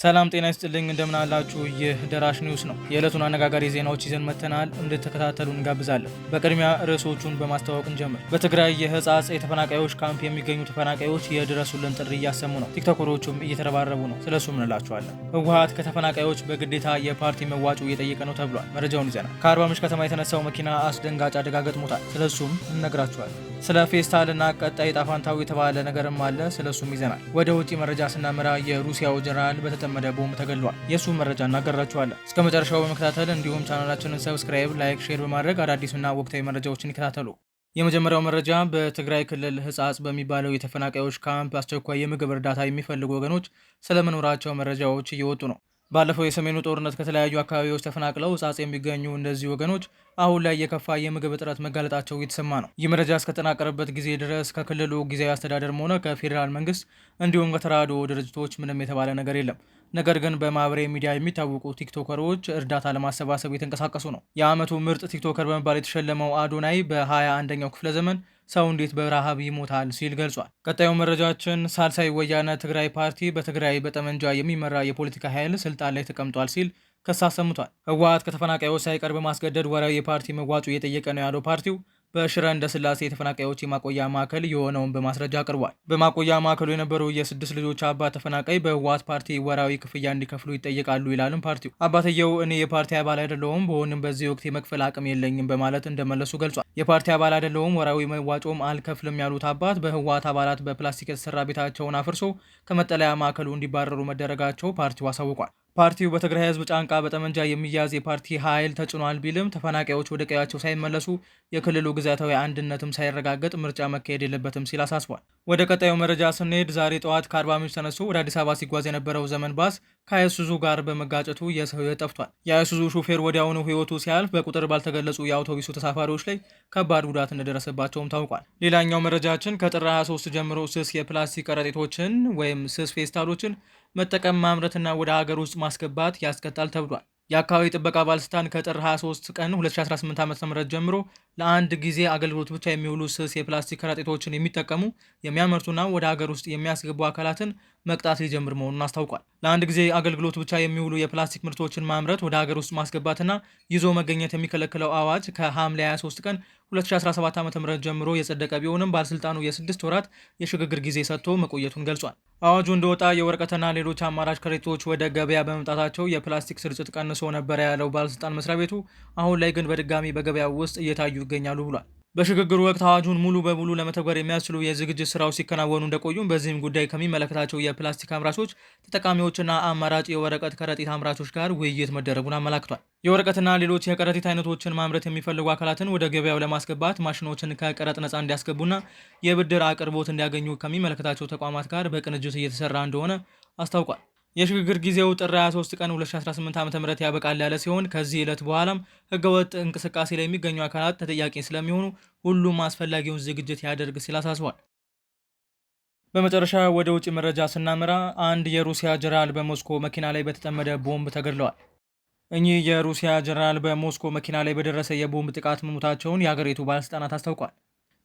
ሰላም ጤና ይስጥልኝ እንደምን አላችሁ። ይህ ደራሽ ኒውስ ነው። የዕለቱን አነጋጋሪ ዜናዎች ይዘን መጥተናል። እንድትከታተሉ እንጋብዛለን። በቅድሚያ ርዕሶቹን በማስተዋወቅ እንጀምር። በትግራይ የህጻጽ የተፈናቃዮች ካምፕ የሚገኙ ተፈናቃዮች የድረሱልን ጥሪ እያሰሙ ነው። ቲክቶከሮቹም እየተረባረቡ ነው። ስለሱ እንላችኋለን። ህወሓት ከተፈናቃዮች በግዴታ የፓርቲ መዋጮ እየጠየቀ ነው ተብሏል። መረጃውን ይዘናል። ከአርባ ምንጭ ከተማ የተነሳው መኪና አስደንጋጭ አደጋ ገጥሞታል። ስለሱም እነግራችኋለን። ስለ ፌስታልና ቀጣይ ጣፋንታው የተባለ ነገርም አለ። ስለሱም ይዘናል። ወደ ውጪ መረጃ ስናመራ የሩሲያው ጀነራል በተጠመደ ቦምብ ተገድሏል። የሱ መረጃ እናገራችኋለን። እስከ መጨረሻው በመከታተል እንዲሁም ቻናላችንን ሰብስክራይብ፣ ላይክ፣ ሼር በማድረግ አዳዲስና ወቅታዊ መረጃዎችን ይከታተሉ። የመጀመሪያው መረጃ በትግራይ ክልል ህጻጽ በሚባለው የተፈናቃዮች ካምፕ አስቸኳይ የምግብ እርዳታ የሚፈልጉ ወገኖች ስለመኖራቸው መረጃዎች እየወጡ ነው። ባለፈው የሰሜኑ ጦርነት ከተለያዩ አካባቢዎች ተፈናቅለው ህጻጽ የሚገኙ እነዚህ ወገኖች አሁን ላይ የከፋ የምግብ እጥረት መጋለጣቸው እየተሰማ ነው። ይህ መረጃ እስከተጠናቀረበት ጊዜ ድረስ ከክልሉ ጊዜያዊ አስተዳደርም ሆነ ከፌዴራል መንግስት እንዲሁም ከተራድኦ ድርጅቶች ምንም የተባለ ነገር የለም። ነገር ግን በማህበራዊ ሚዲያ የሚታወቁ ቲክቶከሮች እርዳታ ለማሰባሰብ የተንቀሳቀሱ ነው። የዓመቱ ምርጥ ቲክቶከር በመባል የተሸለመው አዶናይ በ21ኛው ክፍለ ዘመን ሰው እንዴት በረሃብ ይሞታል ሲል ገልጿል። ቀጣዩ መረጃችን ሳልሳይ ወያነ ትግራይ ፓርቲ በትግራይ በጠመንጃ የሚመራ የፖለቲካ ኃይል ስልጣን ላይ ተቀምጧል ሲል ክስ አሰምቷል። ህወሓት ከተፈናቃዮች ሳይቀር በማስገደድ ወራዊ የፓርቲ መዋጮ እየጠየቀ ነው ያለው ፓርቲው በሽረ እንደ ስላሴ የተፈናቃዮች የማቆያ ማዕከል የሆነውን በማስረጃ አቅርቧል። በማቆያ ማዕከሉ የነበሩ የ6 ልጆች አባት ተፈናቃይ በህወሓት ፓርቲ ወራዊ ክፍያ እንዲከፍሉ ይጠየቃሉ ይላልም ፓርቲው። አባትየው እኔ የፓርቲ አባል አይደለሁም፣ በሆንም በዚህ ወቅት የመክፈል አቅም የለኝም በማለት እንደመለሱ ገልጿል። የፓርቲ አባል አይደለሁም፣ ወራዊ መዋጮም አልከፍልም ያሉት አባት በህወሓት አባላት በፕላስቲክ የተሰራ ቤታቸውን አፍርሶ ከመጠለያ ማዕከሉ እንዲባረሩ መደረጋቸው ፓርቲው አሳውቋል። ፓርቲው በትግራይ ህዝብ ጫንቃ በጠመንጃ የሚያዝ የፓርቲ ኃይል ተጭኗል ቢልም ተፈናቃዮች ወደ ቀያቸው ሳይመለሱ የክልሉ ግዛታዊ አንድነትም ሳይረጋገጥ ምርጫ መካሄድ የለበትም ሲል አሳስቧል። ወደ ቀጣዩ መረጃ ስንሄድ ዛሬ ጠዋት ከአርባ ምንጭ ተነስቶ ወደ አዲስ አበባ ሲጓዝ የነበረው ዘመን ባስ ከአይሱዙ ጋር በመጋጨቱ የሰው ህይወት ጠፍቷል። የአይሱዙ ሹፌር ወዲያውኑ ህይወቱ ሲያልፍ በቁጥር ባልተገለጹ የአውቶቡሱ ተሳፋሪዎች ላይ ከባድ ጉዳት እንደደረሰባቸውም ታውቋል። ሌላኛው መረጃችን ከጥር 23 ጀምሮ ስስ የፕላስቲክ ከረጢቶችን ወይም ስስ ፌስታሎችን መጠቀም ማምረትና ወደ ሀገር ውስጥ ማስገባት ያስቀጣል ተብሏል። የአካባቢ ጥበቃ ባለስልጣን ከጥር 23 ቀን 2018 ዓ.ም ጀምሮ ለአንድ ጊዜ አገልግሎት ብቻ የሚውሉ ስስ የፕላስቲክ ከረጢቶችን የሚጠቀሙ የሚያመርቱና ወደ ሀገር ውስጥ የሚያስገቡ አካላትን መቅጣት ሊጀምር መሆኑን አስታውቋል። ለአንድ ጊዜ አገልግሎት ብቻ የሚውሉ የፕላስቲክ ምርቶችን ማምረት ወደ ሀገር ውስጥ ማስገባትና ይዞ መገኘት የሚከለክለው አዋጅ ከሐምሌ 23 ቀን 2017 ዓ.ም ጀምሮ የጸደቀ ቢሆንም ባለስልጣኑ የ6 ወራት የሽግግር ጊዜ ሰጥቶ መቆየቱን ገልጿል። አዋጁ እንደወጣ የወረቀትና ሌሎች አማራጭ ከረጢቶች ወደ ገበያ በመምጣታቸው የፕላስቲክ ስርጭት ቀንሶ ነበር ያለው ባለስልጣን መስሪያ ቤቱ አሁን ላይ ግን በድጋሚ በገበያው ውስጥ እየታዩ ይገኛሉ ብሏል። በሽግግሩ ወቅት አዋጁን ሙሉ በሙሉ ለመተግበር የሚያስችሉ የዝግጅት ስራዎች ሲከናወኑ እንደቆዩም በዚህም ጉዳይ ከሚመለከታቸው የፕላስቲክ አምራቾች፣ ተጠቃሚዎችና አማራጭ የወረቀት ከረጢት አምራቾች ጋር ውይይት መደረጉን አመላክቷል። የወረቀትና ሌሎች የከረጢት አይነቶችን ማምረት የሚፈልጉ አካላትን ወደ ገበያው ለማስገባት ማሽኖችን ከቀረጥ ነፃ እንዲያስገቡና የብድር አቅርቦት እንዲያገኙ ከሚመለከታቸው ተቋማት ጋር በቅንጅት እየተሰራ እንደሆነ አስታውቋል። የሽግግር ጊዜው ጥር 23 ቀን 2018 ዓ.ም ያበቃል ያለ ሲሆን ከዚህ ዕለት በኋላም ህገወጥ እንቅስቃሴ ላይ የሚገኙ አካላት ተጠያቂ ስለሚሆኑ ሁሉም አስፈላጊውን ዝግጅት ያደርግ ሲል አሳስቧል። በመጨረሻ ወደ ውጭ መረጃ ስናመራ አንድ የሩሲያ ጀነራል በሞስኮ መኪና ላይ በተጠመደ ቦምብ ተገድለዋል። እኚህ የሩሲያ ጀነራል በሞስኮ መኪና ላይ በደረሰ የቦምብ ጥቃት መሞታቸውን የሀገሪቱ ባለስልጣናት አስታውቋል።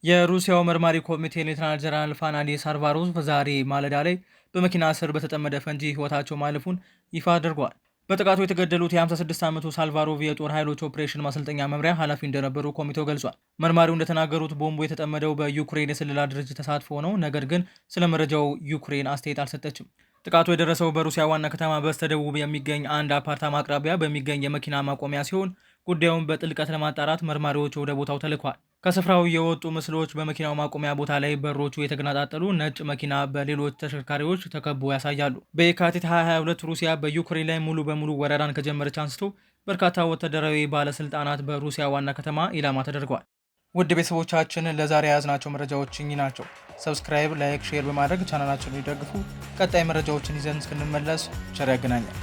የሩሲያው መርማሪ ኮሚቴ ሌተናል ጀነራል ፋናዲ ሳርቫሮቭ ዛሬ ማለዳ ላይ በመኪና ስር በተጠመደ ፈንጂ ህይወታቸው ማለፉን ይፋ አድርገዋል። በጥቃቱ የተገደሉት የ56 ዓመቱ ሳልቫሮቭ የጦር ኃይሎች ኦፕሬሽን ማሰልጠኛ መምሪያ ኃላፊ እንደነበሩ ኮሚቴው ገልጿል። መርማሪው እንደተናገሩት ቦምቡ የተጠመደው በዩክሬን የስለላ ድርጅት ተሳትፎ ነው። ነገር ግን ስለ መረጃው ዩክሬን አስተያየት አልሰጠችም። ጥቃቱ የደረሰው በሩሲያ ዋና ከተማ በስተደቡብ የሚገኝ አንድ አፓርታማ አቅራቢያ በሚገኝ የመኪና ማቆሚያ ሲሆን ጉዳዩን በጥልቀት ለማጣራት መርማሪዎች ወደ ቦታው ተልኳል። ከስፍራው የወጡ ምስሎች በመኪናው ማቆሚያ ቦታ ላይ በሮቹ የተገነጣጠሉ ነጭ መኪና በሌሎች ተሽከርካሪዎች ተከቦ ያሳያሉ። በየካቲት 2022 ሩሲያ በዩክሬን ላይ ሙሉ በሙሉ ወረራን ከጀመረች አንስቶ በርካታ ወታደራዊ ባለስልጣናት በሩሲያ ዋና ከተማ ኢላማ ተደርገዋል። ውድ ቤተሰቦቻችን ለዛሬ የያዝናቸው መረጃዎች እኚህ ናቸው። ሰብስክራይብ፣ ላይክ፣ ሼር በማድረግ ቻናላችንን ይደግፉ። ቀጣይ መረጃዎችን ይዘን እስክንመለስ ቸር ያገናኛል።